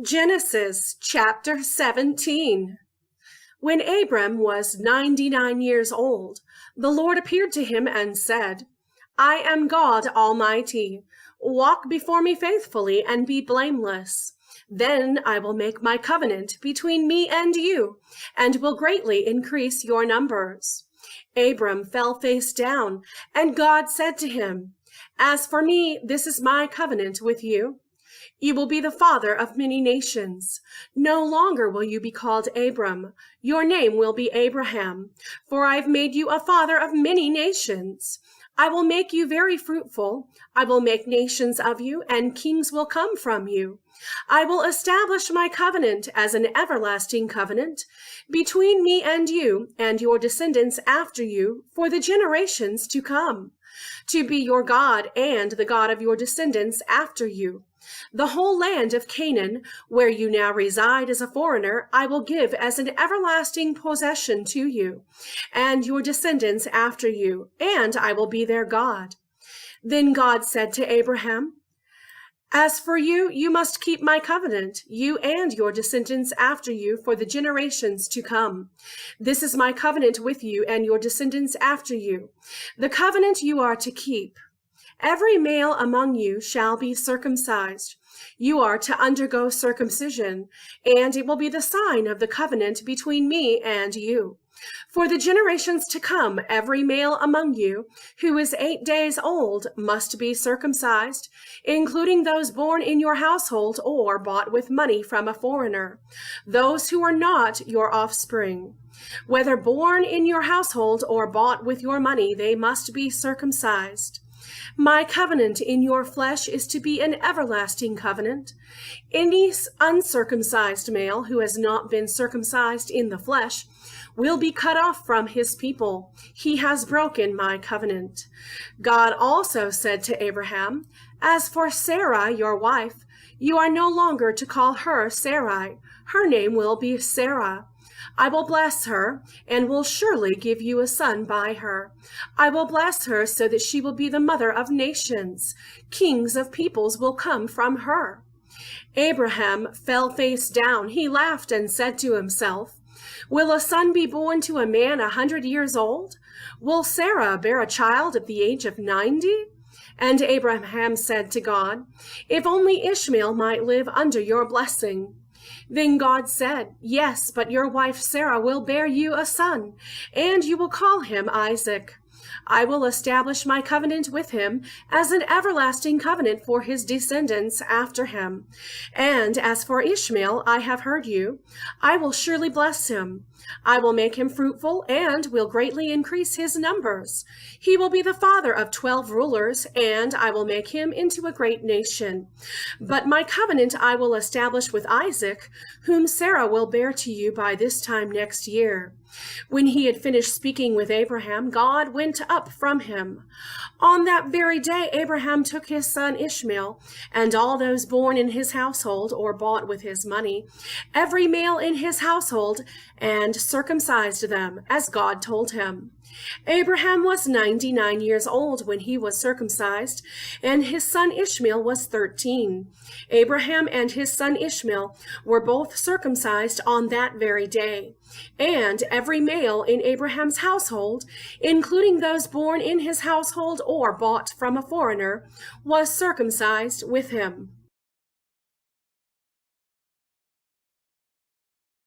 Genesis chapter 17. When Abram was 99 years old, the Lord appeared to him and said, I am God Almighty. Walk before me faithfully and be blameless. Then I will make my covenant between me and you, and will greatly increase your numbers. Abram fell face down, and God said to him, As for me, this is my covenant with you. You will be the father of many nations. No longer will you be called Abram. Your name will be Abraham, for I have made you a father of many nations. I will make you very fruitful. I will make nations of you, and kings will come from you. I will establish my covenant as an everlasting covenant between me and you and your descendants after you for the generations to come, to be your God and the God of your descendants after you. The whole land of Canaan, where you now reside as a foreigner, I will give as an everlasting possession to you and your descendants after you, and I will be their God. Then God said to Abraham, As for you, you must keep my covenant, you and your descendants after you for the generations to come. This is my covenant with you and your descendants after you, the covenant you are to keep. Every male among you shall be circumcised. You are to undergo circumcision, and it will be the sign of the covenant between me and you. For the generations to come, every male among you who is 8 days old must be circumcised, including those born in your household or bought with money from a foreigner, those who are not your offspring. Whether born in your household or bought with your money, they must be circumcised. My covenant in your flesh is to be an everlasting covenant. Any uncircumcised male who has not been circumcised in the flesh will be cut off from his people. He has broken my covenant. God also said to Abraham, As for Sarah, your wife, you are no longer to call her Sarai. Her name will be Sarah. I will bless her, and will surely give you a son by her. I will bless her so that she will be the mother of nations. Kings of peoples will come from her. Abraham fell face down. He laughed and said to himself, Will a son be born to a man 100 years old? Will Sarah bear a child at the age of 90? And Abraham said to God, If only Ishmael might live under your blessing. Then God said, Yes, but your wife Sarah will bear you a son, and you will call him Isaac. I will establish my covenant with him as an everlasting covenant for his descendants after him. And as for Ishmael, I have heard you. I will surely bless him. I will make him fruitful and will greatly increase his numbers. He will be the father of 12 rulers, and I will make him into a great nation. But my covenant I will establish with Isaac, whom Sarah will bear to you by this time next year. When he had finished speaking with Abraham, God went up from him. On that very day, Abraham took his son Ishmael, and all those born in his household or bought with his money, every male in his household, and circumcised them, as God told him. Abraham was 99 years old when he was circumcised, and his son Ishmael was 13. Abraham and his son Ishmael were both circumcised on that very day. And every male in Abraham's household, including those born in his household or bought from a foreigner, was circumcised with him.